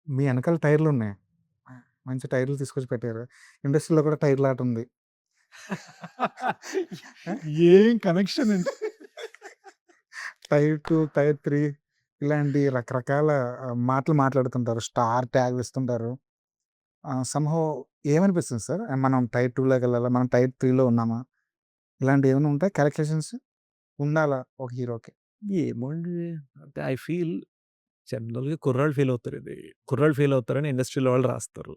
మీ ఎనకాల టైర్‌లున్నాయి. మంచి టైర్‌లు తీసుకొచ్చి పెట్టారు. ఇండస్ట్రీలో కూడా టైర్‌లాట ఉంది. ఆ! ఏం కనెక్షన్ అండి. టైర్ 2, టైర్ 3 ఇలాంటి రకరకాల మాటలు మాట్లాడుతుంటారు. స్టార్ ట్యాగ్‌లు ఇస్తుంటారు. సమ్‌హౌ ఏమనిపిస్తుంది సార్? మనం టైర్ 2లోకెళ్ళాలా? మనం టైర్ 3లో ఉన్నామా? ఇలాంటివి ఏమైనా ఉంటాయా కాలిక్యులేషన్స్? ఉండాలా ఒక హీరోకి? ఏమోండి. అంటే ఐ ఫీల్ జనరల్‌గా కుర్రాళ్ళు ఫీల్ అవుతారండి. కుర్రాళ్ళు ఫీల్ అవుతారని ఇండస్ట్రీలో వాళ్ళు రాస్తారు.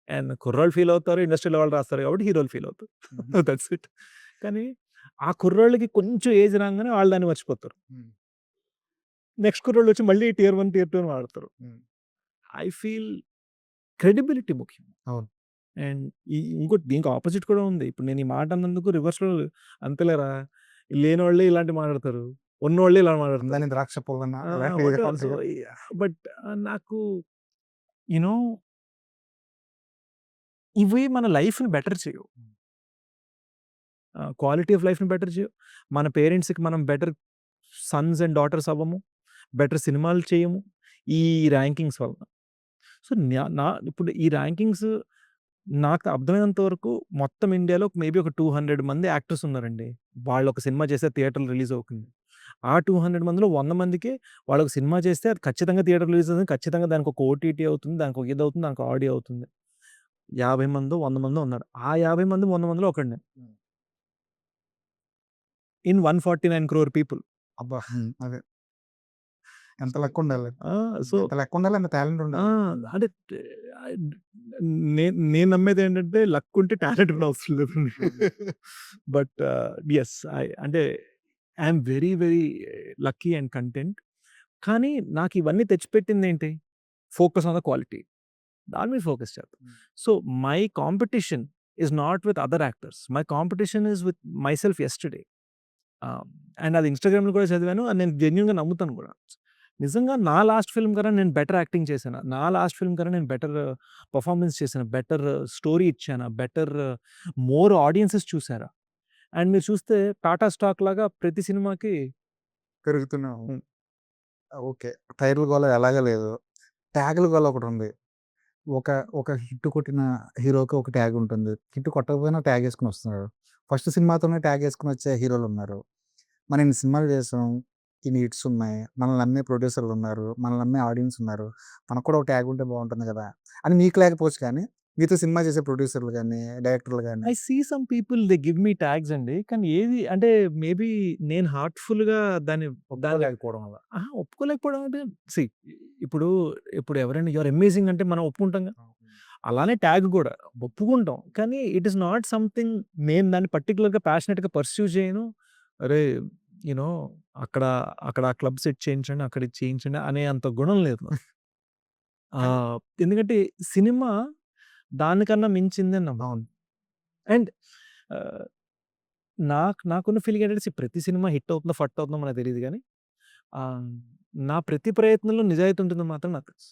అండ్ కుర్రాళ్ళు ఫీల్ అవుతారు, ఇండస్ట్రీలో వాళ్ళు రాస్తారు కాబట్టి హీరోలు ఫీల్ అవుతారు. హుహు. That's it. కానీ ఆ కుర్రోళ్ళకి కొంచెం ఏజ్ రాంగానే వాళ్ళు దాన్ని మర్చిపోతారు. హ్మ్. నెక్స్ట్ కుర్రోళ్ళొచ్చి మళ్ళీ టియర్ 1, టియర్ 2 అని వాడతారు. హ్మ్. ఐ ఫీల్ క్రెడిబిలిటీ ముఖ్యం. అవును. అండ్ ఇంకోటి దీనికి అపోజిట్ కూడా ఉంది. ఇప్పుడు నేను ఈ మాట అన్నందుకు రివర్స్‌లో అంతేలేరా లేనోళ్ళే ఇలాంటివి మాట్లాడతారు. ఉన్నోళ్ళే ఇలా మాట్లాడతారు. అందాని ద్రాక్ష పుల్లన ఆ! ఇలాంటివి బట్ ఉంటాయిగా. బట్ నాకు యూ నో ఇవి మన లైఫ్‌ని బెటర్ చేయవు. క్వాలిటీ ఆఫ్ లైఫ్‌ని బెటర్ చేయవు. మన పేరెంట్స్‌కి మనం బెటర్ సన్స్ అండ్ డాటర్స్ అవ్వము. బెటర్ సినిమాలు చేయము. ఈ ర్యాంకింగ్స్ వలన. సో, ఇప్పుడు ఈ ర్యాంకింగ్స్ నాకు అర్థమైనంత వరకు మొత్తం ఇండియాలో మేబీ ఒక 200 మంది యాక్టర్స్ ఉన్నారండి. వాళ్ళొక సినిమా చేస్తే థియేటర్‌లో రిలీజ్ అవుతుంది. ఆ 200 మందిలో 100 మందికి వాళ్ళొక సినిమా చేస్తే అది ఖచ్చితంగా థియేటర్‌లో రిలీజ్ అవుతుంది. ఖచ్చితంగా దానికొక ఓటీటీ అవుతుంది. దానికొక ఇదవుతుంది. దానికొక ఆడియో అవుతుంది. 50 మందో, 100 మందో ఉన్నారు. ఆ 50 మంది, 100 మందిలో ఒకడినే. హ్మ్. In 149 crore people. అబ్బా! అదే. ఎంత సో, లక్కుండాలి. ఆ! సో, ఎంత లక్కుండాలి, ఎంత టాలెంట్ ఆ! ఉండాలి. అంటే ఆహ్, నేను నమ్మేదేంటంటే లక్ ఉంటే టాలెంట్ కూడా అవసరం లేదండి. హ్మ్. But yes. అంటే I am very, very lucky and content. కానీ నాకివన్నీ తెచ్చిపెట్టిందేంటి? Focus on the quality. దాని మీద ఫోకస్ చేద్దాం. Hmm. So, my competition is not with other actors. My competition is with myself yesterday. And అది ఇన్‌స్టాగ్రామ్‌లో కూడా చదివాను. అది నేను జెన్యూన్‌గా నమ్ముతాను కూడా. నిజంగా నా లాస్ట్ ఫిల్మ్ కన్నా నేను బెటర్ యాక్టింగ్ చేశానా? నా లాస్ట్ ఫిల్మ్ కన్నా నేను బెటర్ పెర్ఫార్మన్స్ చేశానా? బెటర్ స్టోరీ ఇచ్చానా? బెటర్ మోర్ ఆడియన్సెస్ చూసారా? అండ్ మీరు చూస్తే టాటా స్టాక్ లాగా ప్రతి సినిమాకి పెరుగుతున్నాం. హ్మ్. ఓకే. టైర్‌ల గోల ఎలాగా లేదు. ట్యాగ్‌ల గోల ఒకటుంది. ఒక ఒక హిట్ కొట్టిన హీరోకి ఒక ట్యాగ్ ఉంటుంది. హిట్ కొట్టకపోయినా ట్యాగ్ యేసుకొని వస్తున్నారు. ఫస్ట్ సినిమాతోనే ట్యాగ్ యేసుకొని వచ్చే హీరోలున్నారు. మనం ఇన్ని సినిమాలు చేసాం. ఇన్ని హిట్స్ ఉన్నాయి. మనల్ని నమ్మే ప్రొడ్యూసర్‌లున్నారు. మనల్ని నమ్మే ఆడియన్స్ ఉన్నారు. మనకు కూడా ఒక ట్యాగ్ ఉంటే బావుంటుంది గదా! అని మీకు లేకపోవచ్చు కానీ, మీతో సినిమా చేసే ప్రొడ్యూసర్‌లు గాని, డైరెక్టర్‌లు గాని I see some people they give me tags అండి. కానీ ఏది అంటే మేబీ నేను హార్ట్‌ఫుల్‌గా దాన్ని దాన్ని ఒప్పుకోలేకపోవడం వల్ల. ఒప్పుకోలేకపోవడం అంటే సీ ఇప్పుడు ఇప్పుడు ఎవరైనా యూ ఆర్ అమేజింగ్ అంటే మనం ఒప్పుకుంటాంగా. అలానే ట్యాగ్ గూడా ఒప్పుకుంటాం. కానీ ఇట్ ఈస్ నాట్ సంథింగ్ నేను దాన్ని పర్టిక్యులర్‌గా ప్యాషనేట్‌గా పర్స్యూ చేయను. అరే! యూ నో అక్కడ, అక్కడ ఆ క్లబ్ సెట్ చేయించండి, అక్కడ ఇది చేయించండి అనే అంత గుణం లేదు నాకు. అన్ ఎందుకంటే సినిమా దానికన్నా మించిందని నమ్ముతాను. అవును. అండ్ ఆహ్, నాకున్న ఫీలింగ్ ఏంటంటే ప్రతి సినిమా హిట్ అవుతుందో, ఫట్ అవుతుందో మనకు తెలీదు గానీ, ఆహ్, నా ప్రతి ప్రయత్నంలో నిజాయితీ ఉంటుందని మాత్రం నాకు తెలుసు.